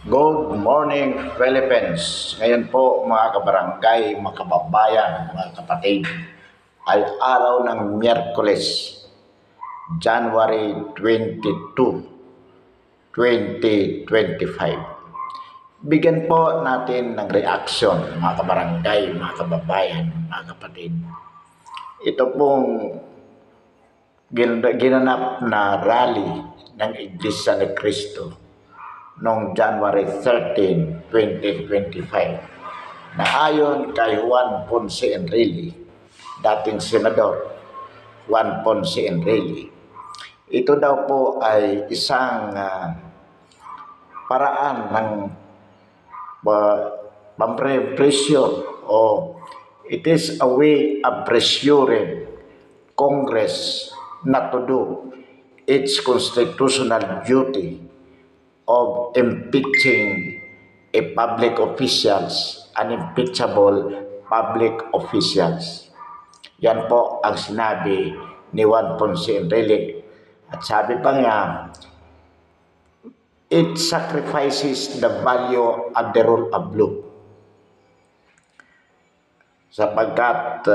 Good morning, Philippines. Ngayon po mga kabarangay, mga kababayan, mga kapatid, ay araw ng Miyerkules, January 22, 2025. Bigyan po natin ng reaksyon mga kabarangay, mga kababayan, mga kapatid. Ito pong ginanap na rally ng Iglesia ni Cristo noong January 13, 2025 na ayon kay Juan Ponce Enrile, dating senador Juan Ponce Enrile. Ito daw po ay isang paraan ng pampresyo o it is a way of pressuring Congress not to do its constitutional duty of impeaching a public officials, unimpeachable public officials. Yan po ang sinabi ni Juan Ponce Enrile. At sabi pa nga, it sacrifices the value of the rule of law. Sapagkat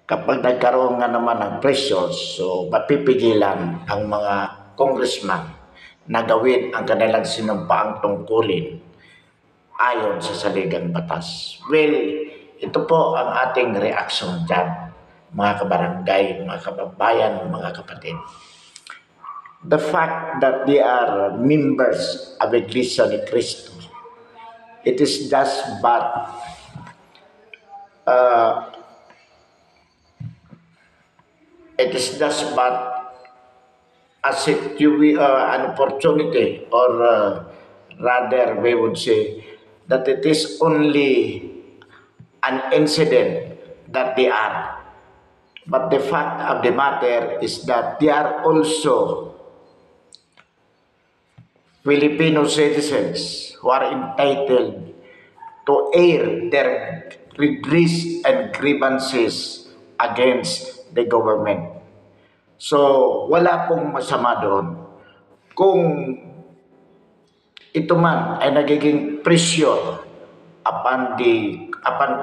kapag nagkaroon nga naman ng pressures, so mapipigilan ang mga congressman na gawin ang kanilang sinumpaang tungkulin ayon sa saligang batas. Well, ito po ang ating reaksyon dyan, mga kabarangay, mga kababayan, mga kapatid. The fact that they are members of Iglesia ni Cristo, it is just but an opportunity, or rather we would say that it is only an incident that they are. But the fact of the matter is that they are also Filipino citizens who are entitled to air their redress and grievances against the government. So, wala pong masama doon kung ito man ay nagiging pressure upon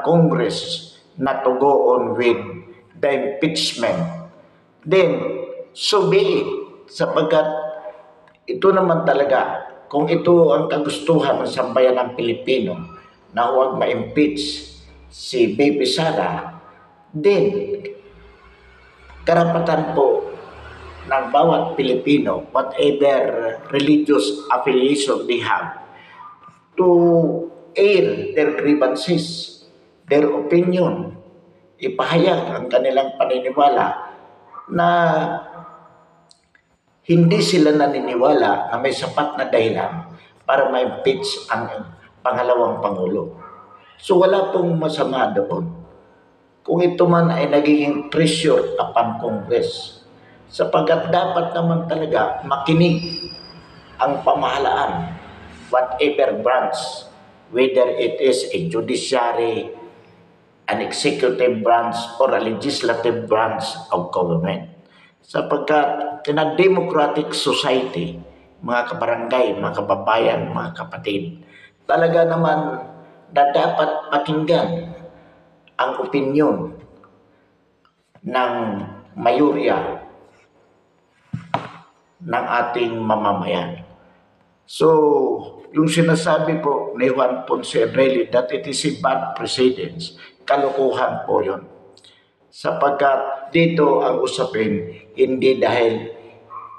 Congress na to go on with the impeachment, then so be it. Sapagkat ito naman talaga, kung ito ang kagustuhan ng sambayan ng Pilipino na huwag ma-impeach si BP Sara, then karapatan po ng bawat Pilipino, whatever religious affiliation they have, to air their grievances, their opinion, ipahayag ang kanilang paniniwala na hindi sila naniniwala na may sapat na dahilan para ma-impeach ang pangalawang Pangulo. So wala pong masama doon kung ito man ay nagiging pressure upon Congress, sapagkat dapat naman talaga makinig ang pamahalaan, whatever branch, whether it is a judiciary, an executive branch, or a legislative branch of government. Sapagkat in a democratic society, mga kabarangay, mga kababayan, mga kapatid, talaga naman na dapat pakinggan ang opinyon ng mayoriya ng ating mamamayan. So, yung sinasabi po ni Juan Ponce Enrile that it is a bad precedence, kalokohan po yun. Sapagkat dito ang usapin, hindi dahil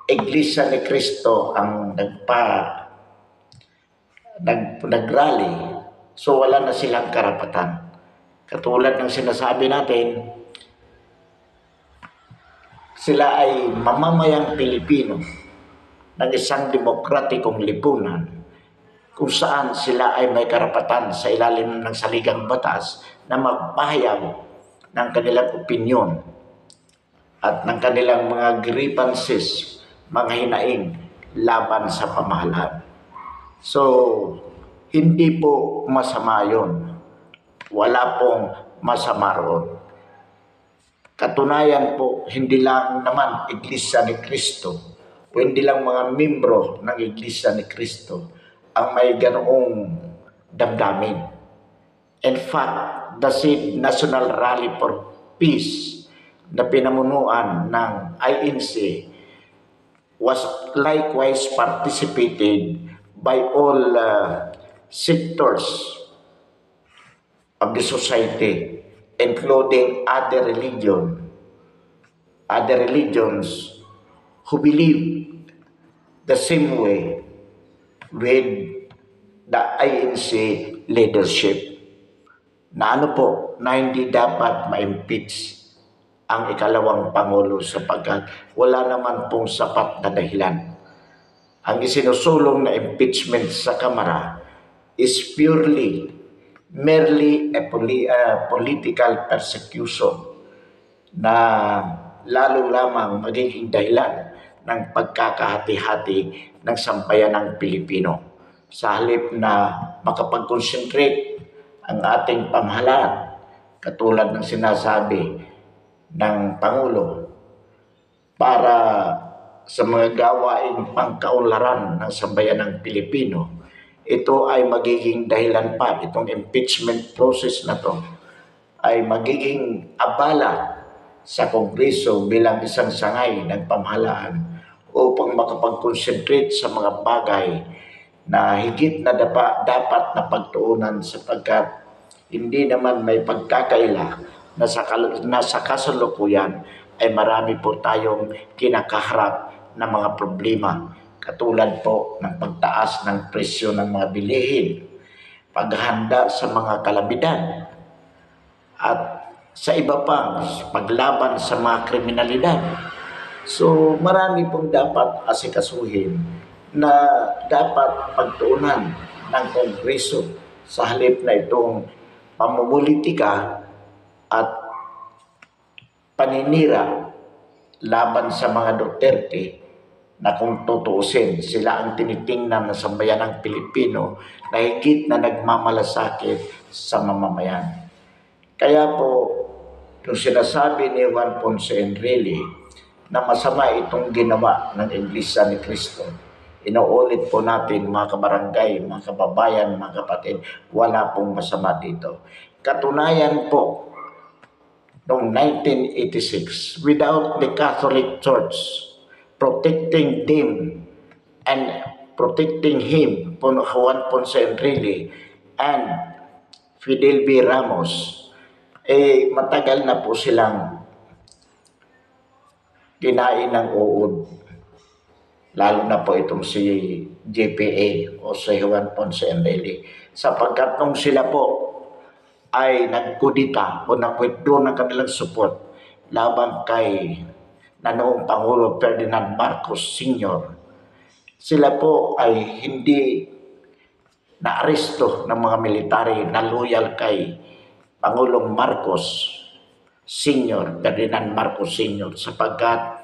Iglesia ni Cristo ang nag-rally, so wala na silang karapatan. Katulad ng sinasabi natin, sila ay mamamayang Pilipino ng isang demokratikong lipunan kung saan sila ay may karapatan sa ilalim ng saligang batas na magpahayag ng kanilang opinyon at ng kanilang mga grievances, mga hinaing laban sa pamahalaan. So, hindi po masama yun. Wala pong masama roon. Katunayan po, hindi lang naman Iglesia ni Cristo o hindi lang mga membro ng Iglesia ni Cristo ang may ganoong damdamin. In fact, the SID National Rally for Peace na pinamunuan ng INC was likewise participated by all sectors of the society, including other religions who believe the same way with the INC leadership na hindi dapat ma-impeach ang ikalawang Pangulo sapagkat wala naman pong sapat na dahilan. Ang isinusulong na impeachment sa Kamara is merely a political persecution na lalo lamang magiging dahilan ng pagkakahati-hati ng sambayanang Pilipino. Sa halip na makapag-concentrate ang ating pamahalaan, katulad ng sinasabi ng Pangulo, para sa mga gawaing pangkaunlaran ng sambayanang Pilipino, ito ay magiging dahilan pa, itong impeachment process na to ay magiging abala sa Kongreso bilang isang sangay ng pamahalaan upang makapag-concentrate sa mga bagay na higit na dapat na pagtuunan sapagkat hindi naman may pagkakaila na sa kasalukuyan ay marami po tayong kinakaharap na mga problema katulad po ng pagtaas ng presyo ng mga bilihin, paghahanda sa mga kalamidad, at sa iba pang paglaban sa mga kriminalidad. So marami pong dapat asikasuhin na dapat pagtuunan ng Kongreso sa halip na itong pamumulitika at paninira laban sa mga Duterte na kung tutuusin, sila ang tinitingnan ng sambayanang Pilipino na higit na nagmamalasakit sa mamamayan. Kaya po, yung sinasabi ni Juan Ponce Enrile na masama itong ginawa ng Iglesia ni Cristo, inuulit po natin mga kabarangay, mga kababayan, mga kapatid, wala pong masama dito. Katunayan po, noong 1986, without the Catholic Church protecting them and protecting him, Juan Ponce Enrile and Fidel B. Ramos, matagal na po silang kinain ng uod. Lalo na po itong si JPA o si Juan Ponce Enrile. Sapagkat nung sila po ay nagkudita o nag-withdraw ng kanilang support laban kay na noong Pangulo Ferdinand Marcos Sr., sila po ay hindi naaresto ng mga military na loyal kay Pangulong Marcos Sr., Ferdinand Marcos Sr., sapagkat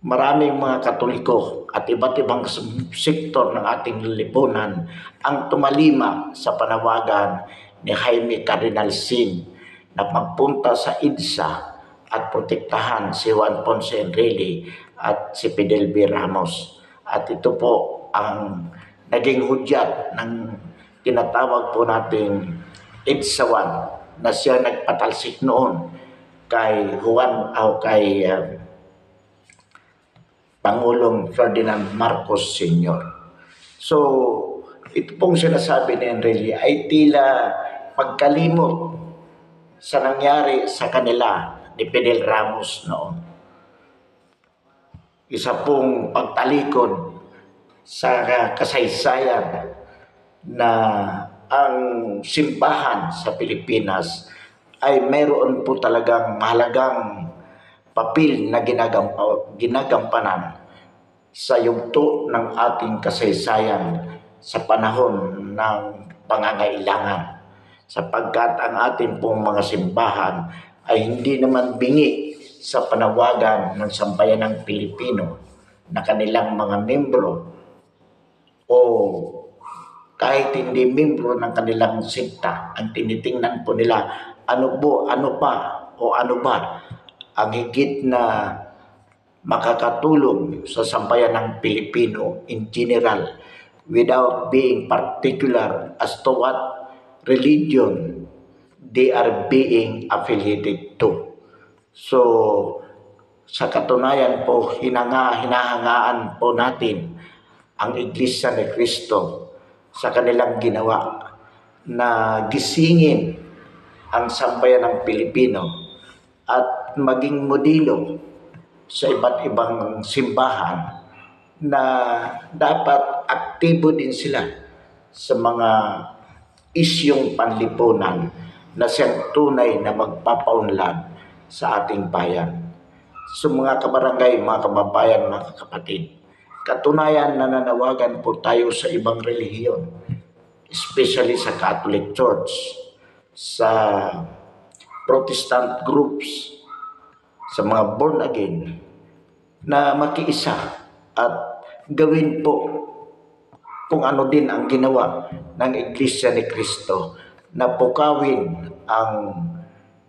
maraming mga Katoliko at iba't ibang sektor ng ating lipunan ang tumalima sa panawagan ni Jaime Cardinal Sin na magpunta sa EDSA at protektahan si Juan Ponce Enrile at si Fidel B. Ramos. At ito po ang naging hudyat ng tinatawag po nating EDSA 1 na siya nagpatalsik noon kay Pangulong Ferdinand Marcos Sr. So, ito pong sinasabi ni Enrile ay tila pagkalimot sa nangyari sa kanila ni Fidel Ramos noon. Isa pong pagtalikod sa kasaysayan na ang simbahan sa Pilipinas ay mayroon po talagang mahalagang papel na ginagampanan sa yugto ng ating kasaysayan sa panahon ng pangangailangan, sapagkat ang ating pong mga simbahan ay hindi naman bingi sa panawagan ng sambayanang Pilipino na kanilang mga membro o kahit hindi membro ng kanilang sekta, ang tinitingnan po nila ano ba ang higit na makakatulong sa sambayanang Pilipino in general, without being particular as to what religion they are being affiliated to. So, sa katunayan po, hinahangaan po natin ang Iglesia ni Cristo sa kanilang ginawa na gisingin ang sambayan ng Pilipino at maging modelo sa iba't ibang simbahan na dapat aktibo din sila sa mga isyong panlipunan na siyang tunay na magpapaunlad sa ating bayan. So mga kabarangay, mga kababayan, mga kapatid, katunayan nananawagan po tayo sa ibang relihiyon, especially sa Catholic Church, sa Protestant groups, sa mga born again, na makiisa at gawin po kung ano din ang ginawa ng Iglesia ni Cristo na pukawin ang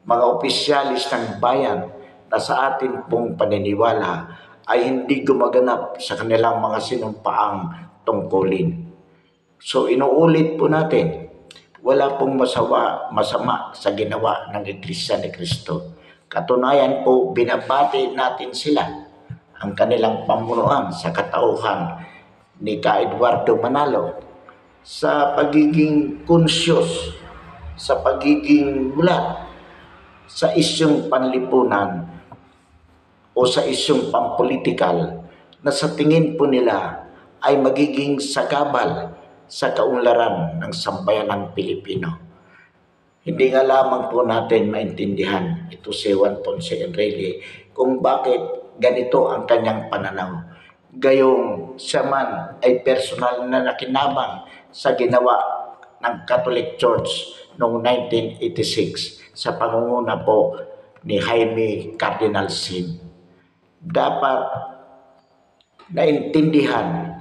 mga opisyalis ng bayan na sa atin pong paniniwala ay hindi gumaganap sa kanilang mga sinumpaang tungkulin. So inuulit po natin, wala pong masama sa ginawa ng Iglesia ni Cristo. Katunayan po, binabati natin sila, ang kanilang pamunuan sa katauhan ni Ka Eduardo Manalo sa pagiging conscious, sa pagiging mulat sa isyong panlipunan o sa isyong pampolitikal na sa tingin po nila ay magiging sagabal sa kaunlaran ng sambayan ng Pilipino. Hindi nga lamang po natin maintindihan ito si Juan Ponce Enrile kung bakit ganito ang kanyang pananaw. Gayong siya man ay personal na nakinabang sa ginawa ng Catholic Church noong 1986 sa pangunguna po ni Jaime Cardinal Sin. Dapat naintindihan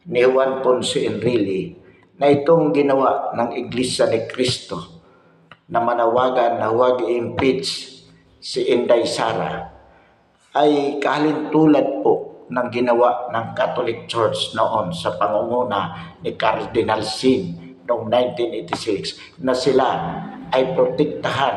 ni Juan Ponce Enrile na itong ginawa ng Iglesia ni Cristo na manawagan na huwag i-impeach si Inday Sara ay kahalintulad po ng ginawa ng Catholic Church noon sa pangunguna ni Cardinal Sin noong 1986 na sila ay protektahan